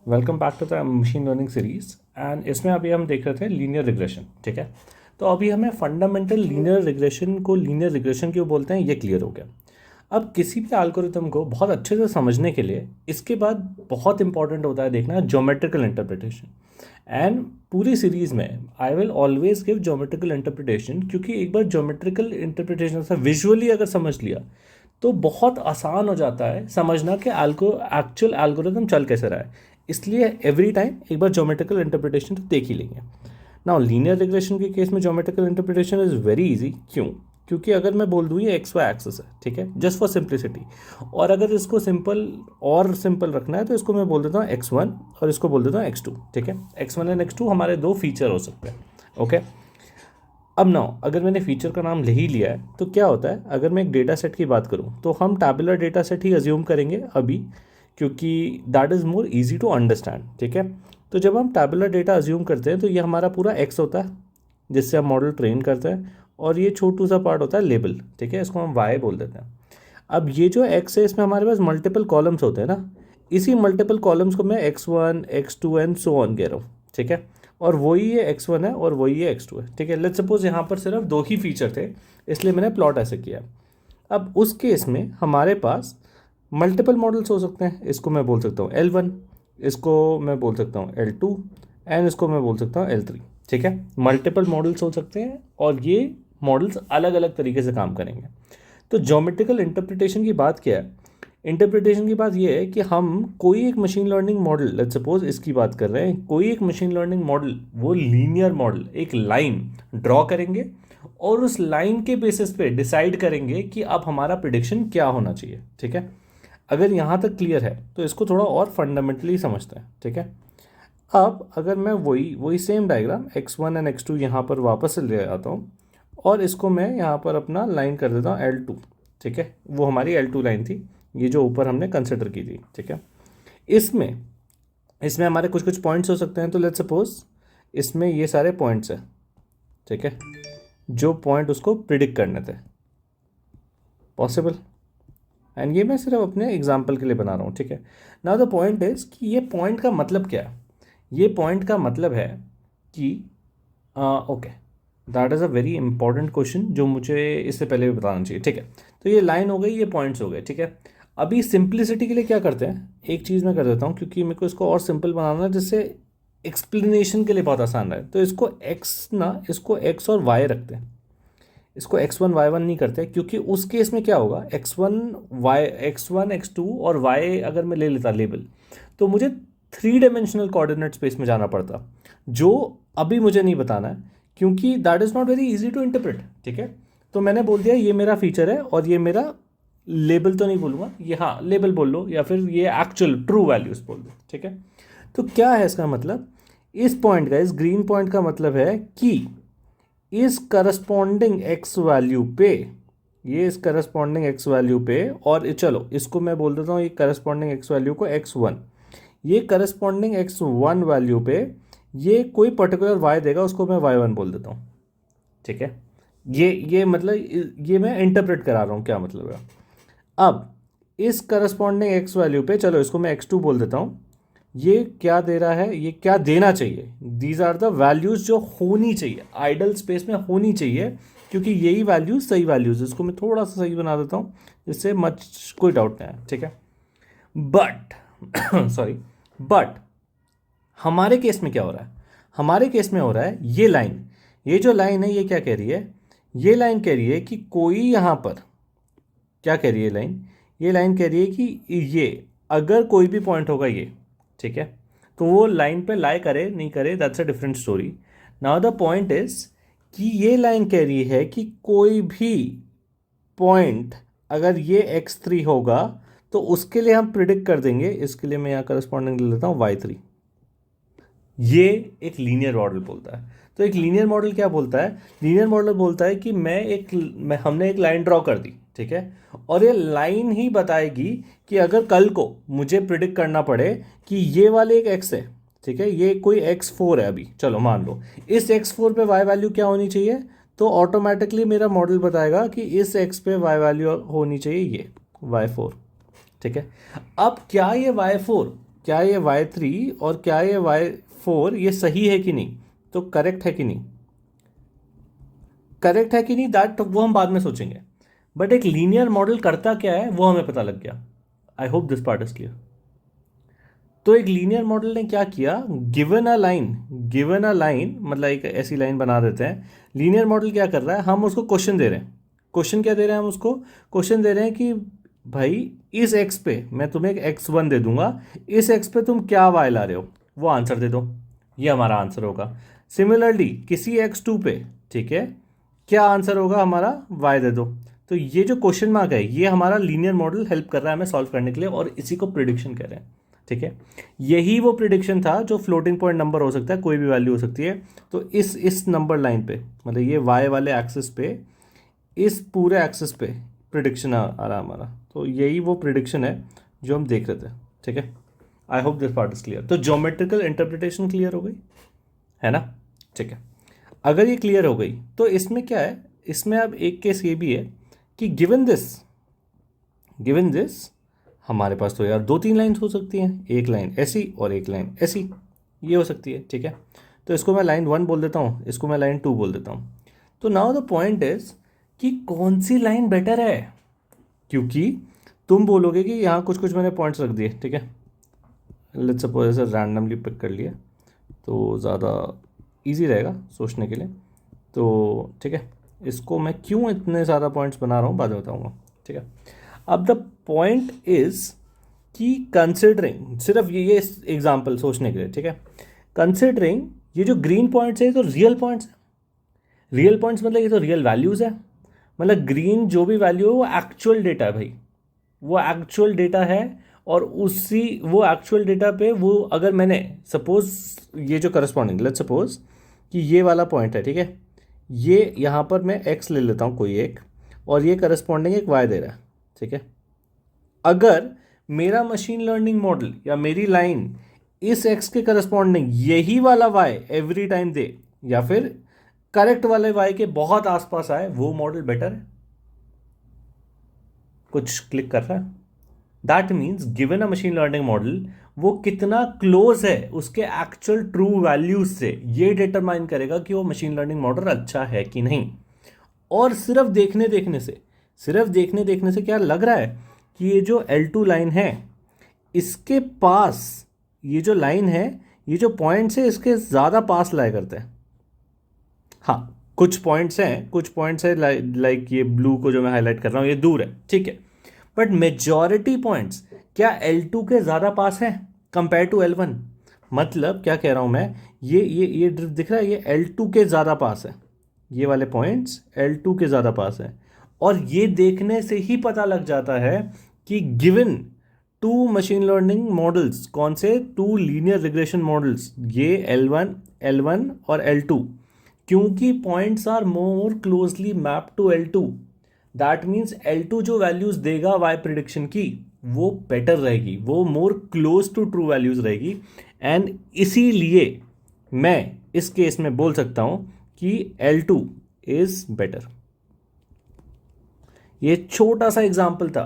Welcome back to the machine learning series and इसमें अभी हम देख रहे थे लीनियर रिग्रेशन। ठीक है, तो अभी हमें फंडामेंटल लीनियर रिग्रेशन को लीनियर रिग्रेशन क्यों बोलते हैं ये क्लियर हो गया। अब किसी भी एल्गोरिथम को बहुत अच्छे से समझने के लिए इसके बाद बहुत इंपॉर्टेंट होता है देखना ज्योमेट्रिकल इंटरप्रिटेशन। एंड पूरी सीरीज़ में I will always give geometrical interpretation, क्योंकि एक बार ज्योमेट्रिकल इंटरप्रिटेशन से विजुअली अगर समझ लिया तो बहुत आसान हो जाता है समझना कि एक्चुअल एल्गोरिथम चल कैसे रहा है। इसलिए एवरी टाइम एक बार ज्योमेट्रिकल इंटरप्रिटेशन तो देख ही लेंगे। नाउ लीनियर रिग्रेशन के केस में geometrical interpretation is very easy. क्यों? क्योंकि अगर मैं बोल दूँ ये एक्स वाई एक्सिस है, ठीक है, जस्ट फॉर सिंप्लिसिटी, और अगर इसको सिंपल रखना है तो इसको मैं बोल देता हूँ x1 और इसको बोल देता हूँ x2। ठीक है, x1 एंड x2 हमारे दो फीचर हो सकते हैं। ओके, अब नाउ अगर मैंने फीचर का नाम ले ही लिया है तो क्या होता है, अगर मैं एक डेटा सेट की बात करूँ तो हम टैबुलर डेटा सेट ही अज्यूम करेंगे अभी, क्योंकि that is more easy to understand. ठीक है, तो जब हम टैबुलर डेटा अज्यूम करते हैं तो ये हमारा पूरा एक्स होता है जिससे हम मॉडल ट्रेन करते हैं, और ये छोटू सा पार्ट होता है लेबल। ठीक है, इसको हम वाई बोल देते हैं। अब ये जो एक्स है इसमें हमारे पास मल्टीपल कॉलम्स होते हैं ना, इसी मल्टीपल कॉलम्स को मैं x1 x2 and so on कह रहा हूँ। ठीक है, और वही ये x1 है और वही ये x2 है। ठीक है, लेट्स सपोज यहाँ पर सिर्फ दो ही फीचर थे इसलिए मैंने प्लॉट ऐसे किया। अब उस केस में हमारे पास मल्टीपल मॉडल्स हो सकते हैं। इसको मैं बोल सकता हूँ L1, इसको मैं बोल सकता हूँ L2 एंड इसको मैं बोल सकता हूँ L3। ठीक है, मल्टीपल मॉडल्स हो सकते हैं और ये मॉडल्स अलग अलग तरीके से काम करेंगे। तो ज्योमेट्रिकल इंटरप्रिटेशन की बात क्या है? इंटरप्रिटेशन की बात यह है कि हम कोई एक machine learning model, let's suppose इसकी बात कर रहे हैं, कोई एक मशीन लर्निंग मॉडल, वो लीनियर मॉडल एक लाइन ड्रॉ करेंगे और उस लाइन के बेसिस पे डिसाइड करेंगे कि अब हमारा प्रिडिक्शन क्या होना चाहिए। ठीक है, अगर यहाँ तक क्लियर है तो इसको थोड़ा और फंडामेंटली समझते हैं। ठीक है, अब अगर मैं वही वही same diagram x1 and x2 यहाँ पर वापस से ले आता हूँ और इसको मैं यहाँ पर अपना लाइन कर देता हूँ L2। ठीक है, वो हमारी L2 लाइन थी, ये जो ऊपर हमने कंसिडर की थी। ठीक है, इसमें इसमें हमारे कुछ कुछ पॉइंट्स हो सकते हैं, तो लेट्स सपोज इसमें ये सारे पॉइंट्स हैं। ठीक है, जो पॉइंट उसको प्रिडिक्ट करने थे पॉसिबल, एंड ये मैं सिर्फ अपने एग्जाम्पल के लिए बना रहा हूँ। ठीक है, नाउ द पॉइंट इज कि ये पॉइंट का मतलब क्या है। ये पॉइंट का मतलब है कि okay, that is a very important question जो मुझे इससे पहले भी बताना चाहिए। ठीक है, तो ये लाइन हो गई, ये पॉइंट्स हो गए। ठीक है, अभी सिंप्लिसिटी के लिए क्या करते हैं, एक चीज़ मैं कर देता हूँ क्योंकि मेरे को इसको और सिंपल बनाना है जिससे एक्सप्लेनेशन के लिए बहुत आसान रहे। तो इसको एक्स ना, इसको एक्स और वाई रखते हैं, इसको x1 y1 नहीं करते, क्योंकि उस केस में क्या होगा, x1 x2 और y अगर मैं ले लेता लेबल तो मुझे 3 डायमेंशनल कोऑर्डिनेट स्पेस में जाना पड़ता, जो अभी मुझे नहीं बताना है क्योंकि that is not very easy to interpret. ठीक है, तो मैंने बोल दिया ये मेरा फीचर है और ये मेरा लेबल तो नहीं बोलूँगा, ये हाँ लेबल बोल लो या फिर ये एक्चुअल ट्रू वैल्यूज बोल दो। ठीक है, तो क्या है इसका मतलब, इस पॉइंट का, इस ग्रीन पॉइंट का मतलब है कि इस करस्पॉन्डिंग एक्स वैल्यू पे, ये इस करस्पॉन्डिंग एक्स वैल्यू पे, और चलो इसको मैं बोल देता हूँ ये करस्पॉन्डिंग एक्स वैल्यू को x1, ये करस्पॉन्डिंग x1 वैल्यू पे ये कोई पर्टिकुलर y देगा, उसको मैं y1 बोल देता हूँ। ठीक है, ये मतलब ये मैं इंटरप्रेट करा रहा हूँ क्या मतलब है। अब इस करस्पॉन्डिंग एक्स वैल्यू पे चलो इसको मैं x2 बोल देता हूँ, ये क्या दे रहा है, ये क्या देना चाहिए, दीज आर द वैल्यूज जो होनी चाहिए, आइडल स्पेस में होनी चाहिए, क्योंकि यही वैल्यूज सही वैल्यूज। इसको मैं थोड़ा सा सही बना देता हूँ जिससे मच कोई डाउट नहीं है। ठीक है, बट सॉरी, बट हमारे केस में क्या हो रहा है, हमारे केस में हो रहा है ये लाइन, ये जो लाइन है ये क्या कह रही है, ये लाइन कह रही है कि कोई यहाँ पर क्या कह रही है लाइन, ये लाइन कह रही है कि ये अगर कोई भी पॉइंट होगा ये, ठीक है, तो वो लाइन पे लाई करे नहीं करे that's a different story. Now the point is कि ये लाइन कह रही है कि कोई भी पॉइंट अगर ये x3 होगा तो उसके लिए हम प्रिडिक्ट कर देंगे, इसके लिए मैं यहाँ करस्पॉन्डिंग ले लेता हूँ y3। ये एक लीनियर मॉडल बोलता है। तो एक लीनियर मॉडल क्या बोलता है, लीनियर मॉडल बोलता है कि हमने एक लाइन ड्रॉ कर दी, ठीक है, और ये लाइन ही बताएगी कि अगर कल को मुझे प्रिडिक्ट करना पड़े कि ये वाले एक एक्स है, ठीक है, ये कोई x4 है अभी, चलो मान लो इस x4 पे y वैल्यू क्या होनी चाहिए, तो ऑटोमेटिकली मेरा मॉडल बताएगा कि इस x पे y वैल्यू होनी चाहिए ये y4। ठीक है, अब क्या ये y4 क्या ये y3 और क्या ये y4 ये सही है कि नहीं, तो करेक्ट है कि नहीं, करेक्ट है कि नहीं, दैट वो हम बाद में सोचेंगे। बट एक लीनियर मॉडल करता क्या है वो हमें पता लग गया। I hope this part is clear. तो एक लीनियर मॉडल ने क्या किया, गिवन अ लाइन मतलब एक ऐसी लाइन बना देते हैं। लीनियर मॉडल क्या कर रहा है, हम उसको क्वेश्चन दे रहे हैं। क्वेश्चन क्या दे रहे हैं हम उसको, क्वेश्चन दे रहे हैं कि भाई इस एक्स पे मैं तुम्हें एक x1 दे दूंगा, इस एक्स पे तुम क्या y ला रहे हो, वो आंसर दे दो। ये हमारा आंसर होगा। सिमिलरली किसी x2 पे, ठीक है, क्या आंसर होगा हमारा, y दे दो। तो ये जो क्वेश्चन मार्क है ये हमारा लीनियर मॉडल हेल्प कर रहा है हमें सॉल्व करने के लिए, और इसी को प्रिडिक्शन कह रहे हैं। ठीक है, यही वो प्रिडिक्शन था जो फ्लोटिंग पॉइंट नंबर हो सकता है, कोई भी वैल्यू हो सकती है। तो इस नंबर लाइन पे, मतलब ये y वाले एक्सिस पे, इस पूरे एक्सिस पे प्रिडिक्शन आ रहा हमारा। तो यही वो प्रिडिक्शन है जो हम देख रहे थे। ठीक है, I hope this part is clear. तो ज्योमेट्रिकल इंटरप्रिटेशन क्लियर हो गई है ना। ठीक है, अगर ये क्लियर हो गई तो इसमें क्या है, इसमें अब एक केस ये भी है कि गिवन दिस हमारे पास तो यार 2-3 लाइन्स हो सकती हैं, एक लाइन ऐसी और एक लाइन ऐसी, ये हो सकती है। ठीक है, तो इसको मैं लाइन 1 बोल देता हूँ, इसको मैं लाइन 2 बोल देता हूँ। तो नाउ द पॉइंट इज कि कौन सी लाइन बेटर है, क्योंकि तुम बोलोगे कि यहाँ कुछ कुछ मैंने पॉइंट्स रख दिए। ठीक है, लेट्स सपोज ऐसे रैंडमली पिक कर लिया तो ज़्यादा इजी रहेगा सोचने के लिए। तो ठीक है, इसको मैं क्यों इतने ज़्यादा पॉइंट्स बना रहा हूँ बाद में बताऊँगा। ठीक है, अब द पॉइंट इज कि कंसिडरिंग, सिर्फ ये एग्जाम्पल सोचने के लिए। ठीक है, कंसिडरिंग ये जो ग्रीन पॉइंट्स है ये तो रियल पॉइंट्स है। रियल पॉइंट्स मतलब ये तो रियल वैल्यूज़ है, मतलब ग्रीन जो भी वैल्यू है वो एक्चुअल डेटा है भाई, वो एक्चुअल डेटा है। और वो एक्चुअल डेटा पे वो अगर मैंने सपोज ये जो करस्पॉन्डिंग, लेट्स सपोज कि ये वाला पॉइंट है। ठीक है, ये यहाँ पर मैं x ले लेता हूँ कोई एक, और ये करस्पॉन्डिंग एक y दे रहा है। ठीक है, अगर मेरा मशीन लर्निंग मॉडल या मेरी लाइन इस x के करस्पॉन्डिंग यही वाला y एवरी टाइम दे, या फिर करेक्ट वाले y के बहुत आसपास आए, वो मॉडल बेटर है। कुछ क्लिक कर रहा है, that means given a machine learning model वो कितना क्लोज है उसके एक्चुअल ट्रू वैल्यूज से, ये डिटरमाइन करेगा कि वो मशीन लर्निंग मॉडल अच्छा है कि नहीं। और सिर्फ देखने देखने से क्या लग रहा है कि ये जो L2 लाइन है इसके पास, ये जो लाइन है, ये जो पॉइंट्स है इसके ज़्यादा पास लाया करते हैं। हाँ, कुछ पॉइंट्स हैं लाइक ये ब्लू को जो मैं हाईलाइट कर रहा हूँ ये दूर है। ठीक है, बट मेजॉरिटी पॉइंट्स क्या L2 के ज़्यादा पास हैं कंपेयर टू L1। मतलब क्या कह रहा हूँ मैं, ये दिख रहा है, ये L2 के ज़्यादा पास है, ये वाले पॉइंट्स L2 के ज़्यादा पास है। और ये देखने से ही पता लग जाता है कि गिवन 2 मशीन लर्निंग मॉडल्स, कौन से 2 लीनियर रिग्रेशन मॉडल्स, ये L1 और L2, क्योंकि points are more closely map to L2, that means L2 जो वैल्यूज देगा y प्रिडिक्शन की वो बेटर रहेगी, वो more close to true values रहेगी। एंड इसीलिए मैं इस केस में बोल सकता हूं कि L2 इज बेटर। ये छोटा सा एग्जाम्पल था,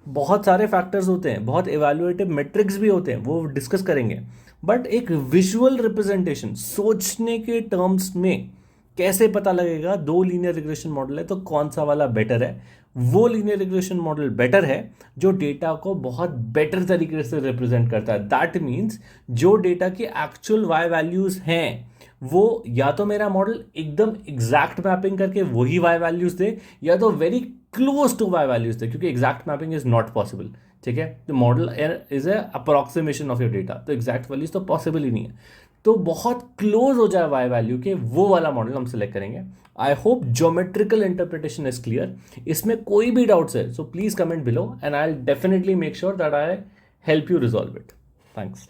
बहुत सारे फैक्टर्स होते हैं, बहुत इवैल्यूएटिव मेट्रिक्स भी होते हैं, वो डिस्कस करेंगे। बट एक विजुअल रिप्रेजेंटेशन, सोचने के टर्म्स में कैसे पता लगेगा 2 लीनियर रिग्रेशन मॉडल है तो कौन सा वाला बेटर है। वो लीनियर रिग्रेशन मॉडल बेटर है जो डेटा को बहुत बेटर तरीके से रिप्रेजेंट करता है। दैट मीन्स जो डेटा की एक्चुअल वाई वैल्यूज हैं वो या तो मेरा मॉडल एकदम एग्जैक्ट मैपिंग करके वही वाई वैल्यूज दे, या तो very close to Y values they, क्योंकि exact mapping is not possible. ठीक है, the model is a approximation of your data, तो एग्जैक्ट वैल्यूज तो पॉसिबल ही नहीं है। तो बहुत क्लोज हो जाए वाई वैल्यू के, वो वाला मॉडल हम सेलेक्ट करेंगे। I hope geometrical interpretation is clear. इसमें कोई भी डाउट्स है so please comment below and I will definitely make sure that I help you resolve it. Thanks.